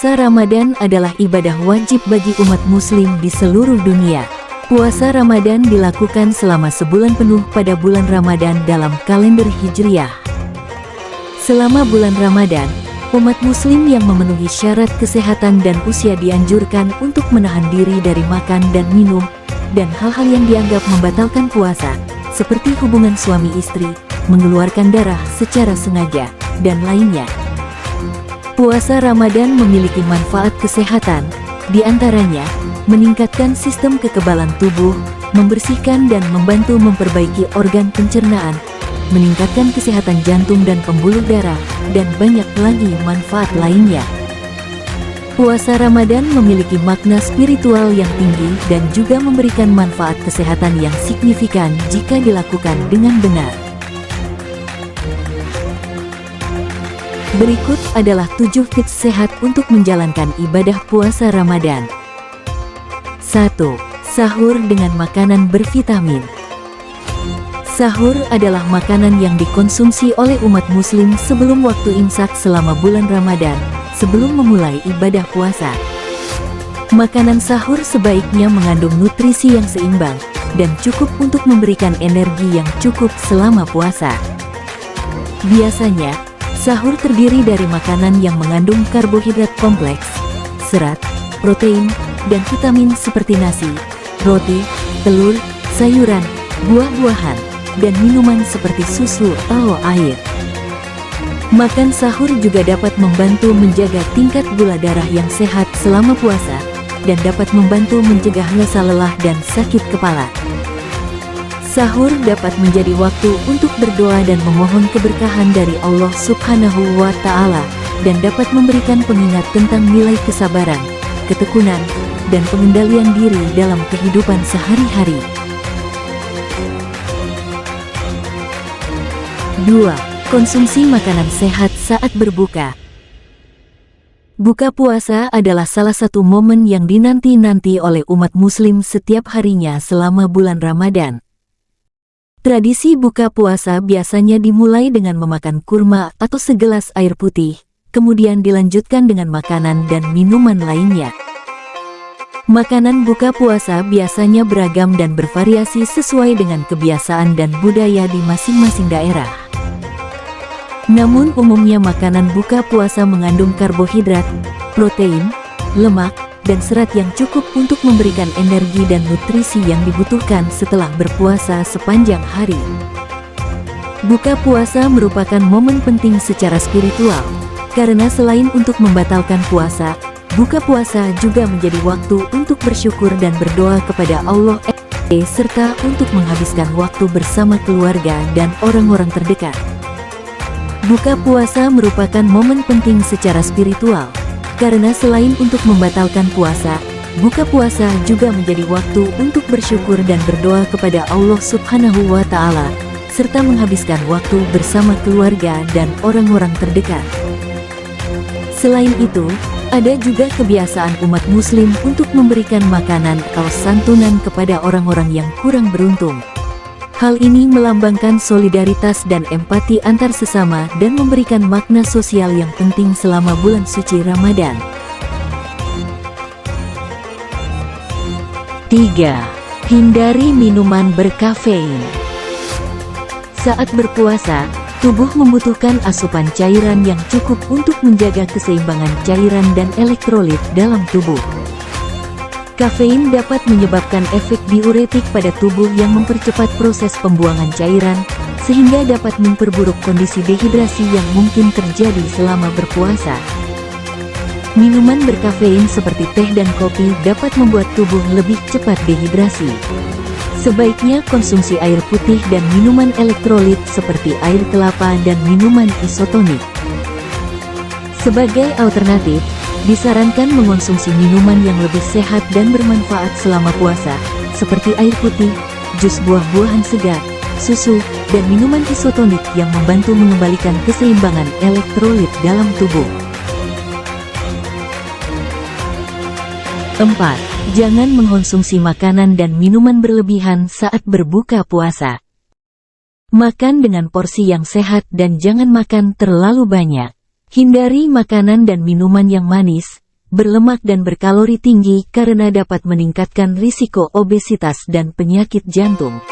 Puasa Ramadan adalah ibadah wajib bagi umat muslim di seluruh dunia. Puasa Ramadan dilakukan selama sebulan penuh pada bulan Ramadan dalam kalender Hijriah. Selama bulan Ramadan, umat muslim yang memenuhi syarat kesehatan dan usia dianjurkan untuk menahan diri dari makan dan minum, dan hal-hal yang dianggap membatalkan puasa, seperti hubungan suami istri, mengeluarkan darah secara sengaja, dan lainnya. Puasa Ramadan memiliki manfaat kesehatan, di antaranya meningkatkan sistem kekebalan tubuh, membersihkan dan membantu memperbaiki organ pencernaan, meningkatkan kesehatan jantung dan pembuluh darah, dan banyak lagi manfaat lainnya. Puasa Ramadan memiliki makna spiritual yang tinggi dan juga memberikan manfaat kesehatan yang signifikan jika dilakukan dengan benar. Berikut adalah 7 tips sehat untuk menjalankan ibadah puasa Ramadan. 1. Sahur dengan makanan bervitamin. Sahur adalah makanan yang dikonsumsi oleh umat muslim sebelum waktu imsak selama bulan Ramadan, sebelum memulai ibadah puasa. Makanan sahur sebaiknya mengandung nutrisi yang seimbang, dan cukup untuk memberikan energi yang cukup selama puasa. Biasanya, sahur terdiri dari makanan yang mengandung karbohidrat kompleks, serat, protein, dan vitamin seperti nasi, roti, telur, sayuran, buah-buahan, dan minuman seperti susu atau air. Makan sahur juga dapat membantu menjaga tingkat gula darah yang sehat selama puasa, dan dapat membantu mencegah rasa lelah dan sakit kepala. Sahur dapat menjadi waktu untuk berdoa dan memohon keberkahan dari Allah Subhanahu wa Ta'ala, dan dapat memberikan pengingat tentang nilai kesabaran, ketekunan, dan pengendalian diri dalam kehidupan sehari-hari. 2. Konsumsi makanan sehat saat berbuka. Buka puasa adalah salah satu momen yang dinanti-nanti oleh umat muslim setiap harinya selama bulan Ramadan. Tradisi buka puasa biasanya dimulai dengan memakan kurma atau segelas air putih, kemudian dilanjutkan dengan makanan dan minuman lainnya. Makanan buka puasa biasanya beragam dan bervariasi sesuai dengan kebiasaan dan budaya di masing-masing daerah. Namun umumnya makanan buka puasa mengandung karbohidrat, protein, lemak, dan serat yang cukup untuk memberikan energi dan nutrisi yang dibutuhkan setelah berpuasa sepanjang hari. Buka puasa merupakan momen penting secara spiritual, karena selain untuk membatalkan puasa, buka puasa juga menjadi waktu untuk bersyukur dan berdoa kepada Allah serta untuk menghabiskan waktu bersama keluarga dan orang-orang terdekat. Buka puasa merupakan momen penting secara spiritual, karena selain untuk membatalkan puasa, buka puasa juga menjadi waktu untuk bersyukur dan berdoa kepada Allah Subhanahu wa Ta'ala, serta menghabiskan waktu bersama keluarga dan orang-orang terdekat. Selain itu, ada juga kebiasaan umat muslim untuk memberikan makanan atau santunan kepada orang-orang yang kurang beruntung. Hal ini melambangkan solidaritas dan empati antar sesama dan memberikan makna sosial yang penting selama bulan suci Ramadan. 3. Hindari minuman berkafein. Saat berpuasa, tubuh membutuhkan asupan cairan yang cukup untuk menjaga keseimbangan cairan dan elektrolit dalam tubuh. Kafein dapat menyebabkan efek diuretik pada tubuh yang mempercepat proses pembuangan cairan, sehingga dapat memperburuk kondisi dehidrasi yang mungkin terjadi selama berpuasa. Minuman berkafein seperti teh dan kopi dapat membuat tubuh lebih cepat dehidrasi. Sebaiknya konsumsi air putih dan minuman elektrolit seperti air kelapa dan minuman isotonik. Sebagai alternatif, disarankan mengonsumsi minuman yang lebih sehat dan bermanfaat selama puasa, seperti air putih, jus buah-buahan segar, susu, dan minuman isotonik yang membantu mengembalikan keseimbangan elektrolit dalam tubuh. 4. Jangan mengkonsumsi makanan dan minuman berlebihan saat berbuka puasa. Makan dengan porsi yang sehat dan jangan makan terlalu banyak. Hindari makanan dan minuman yang manis, berlemak dan berkalori tinggi karena dapat meningkatkan risiko obesitas dan penyakit jantung.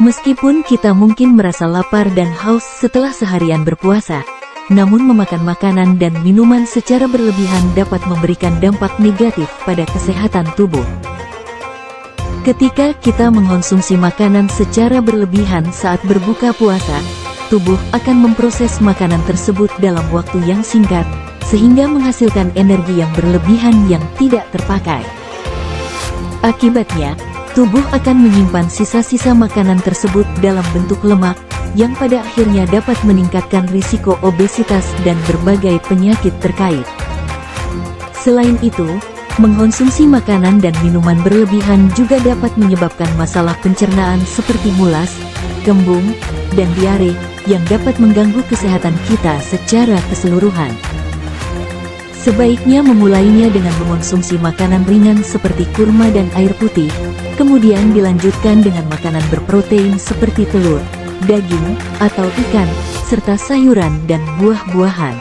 Meskipun kita mungkin merasa lapar dan haus setelah seharian berpuasa, namun memakan makanan dan minuman secara berlebihan dapat memberikan dampak negatif pada kesehatan tubuh. Ketika kita mengkonsumsi makanan secara berlebihan saat berbuka puasa, tubuh akan memproses makanan tersebut dalam waktu yang singkat, sehingga menghasilkan energi yang berlebihan yang tidak terpakai. Akibatnya, tubuh akan menyimpan sisa-sisa makanan tersebut dalam bentuk lemak, yang pada akhirnya dapat meningkatkan risiko obesitas dan berbagai penyakit terkait. Selain itu, mengkonsumsi makanan dan minuman berlebihan juga dapat menyebabkan masalah pencernaan seperti mulas, kembung, dan diare, yang dapat mengganggu kesehatan kita secara keseluruhan. Sebaiknya memulainya dengan mengonsumsi makanan ringan seperti kurma dan air putih, kemudian dilanjutkan dengan makanan berprotein seperti telur, daging, atau ikan, serta sayuran dan buah-buahan.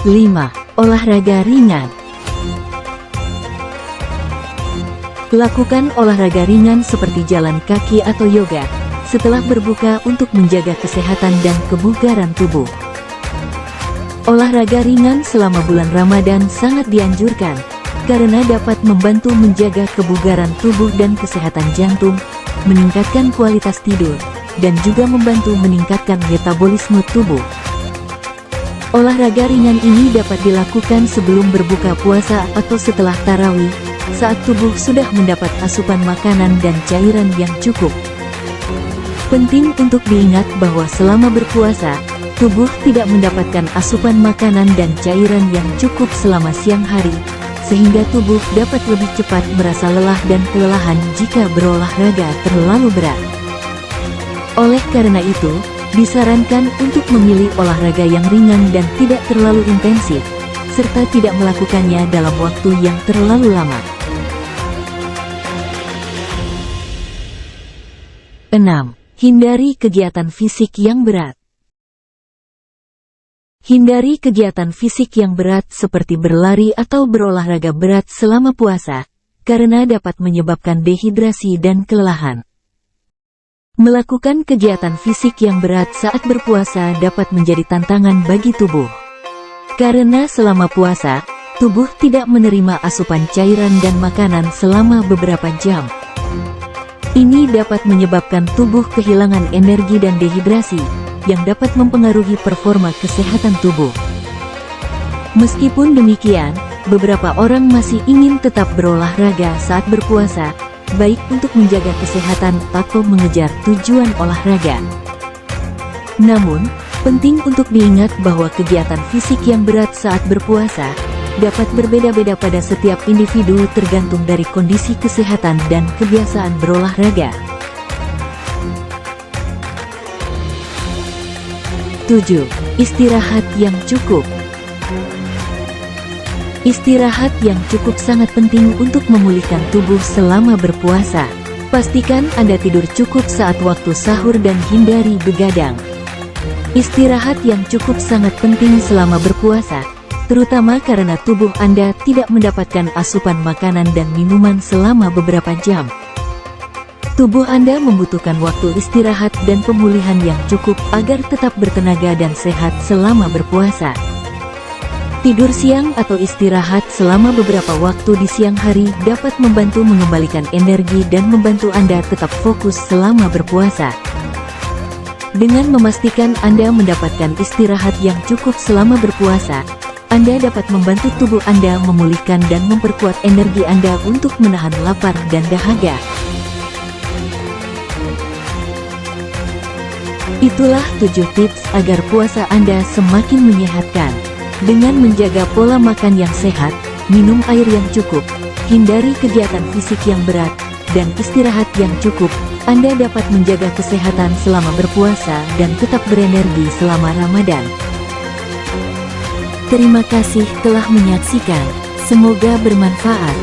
5. Olahraga ringan. Lakukan olahraga ringan seperti jalan kaki atau yoga setelah berbuka untuk menjaga kesehatan dan kebugaran tubuh. Olahraga ringan selama bulan Ramadan sangat dianjurkan, karena dapat membantu menjaga kebugaran tubuh dan kesehatan jantung, meningkatkan kualitas tidur, dan juga membantu meningkatkan metabolisme tubuh. Olahraga ringan ini dapat dilakukan sebelum berbuka puasa atau setelah tarawih, saat tubuh sudah mendapat asupan makanan dan cairan yang cukup. Penting untuk diingat bahwa selama berpuasa, tubuh tidak mendapatkan asupan makanan dan cairan yang cukup selama siang hari, sehingga tubuh dapat lebih cepat merasa lelah dan kelelahan jika berolahraga terlalu berat. Oleh karena itu, disarankan untuk memilih olahraga yang ringan dan tidak terlalu intensif, serta tidak melakukannya dalam waktu yang terlalu lama. 6. Hindari kegiatan fisik yang berat. Hindari kegiatan fisik yang berat seperti berlari atau berolahraga berat selama puasa, karena dapat menyebabkan dehidrasi dan kelelahan. Melakukan kegiatan fisik yang berat saat berpuasa dapat menjadi tantangan bagi tubuh. Karena selama puasa, tubuh tidak menerima asupan cairan dan makanan selama beberapa jam. Ini dapat menyebabkan tubuh kehilangan energi dan dehidrasi, yang dapat mempengaruhi performa kesehatan tubuh. Meskipun demikian, beberapa orang masih ingin tetap berolahraga saat berpuasa, baik untuk menjaga kesehatan atau mengejar tujuan olahraga. Namun, penting untuk diingat bahwa kegiatan fisik yang berat saat berpuasa dapat berbeda-beda pada setiap individu tergantung dari kondisi kesehatan dan kebiasaan berolahraga. 7. Istirahat yang cukup. Istirahat yang cukup sangat penting untuk memulihkan tubuh selama berpuasa. Pastikan Anda tidur cukup saat waktu sahur dan hindari begadang. Istirahat yang cukup sangat penting selama berpuasa, terutama karena tubuh Anda tidak mendapatkan asupan makanan dan minuman selama beberapa jam. Tubuh Anda membutuhkan waktu istirahat dan pemulihan yang cukup agar tetap bertenaga dan sehat selama berpuasa. Tidur siang atau istirahat selama beberapa waktu di siang hari dapat membantu mengembalikan energi dan membantu Anda tetap fokus selama berpuasa. Dengan memastikan Anda mendapatkan istirahat yang cukup selama berpuasa, Anda dapat membantu tubuh Anda memulihkan dan memperkuat energi Anda untuk menahan lapar dan dahaga. Itulah 7 tips agar puasa Anda semakin menyehatkan. Dengan menjaga pola makan yang sehat, minum air yang cukup, hindari kegiatan fisik yang berat, dan istirahat yang cukup, Anda dapat menjaga kesehatan selama berpuasa dan tetap berenergi selama Ramadan. Terima kasih telah menyaksikan. Semoga bermanfaat.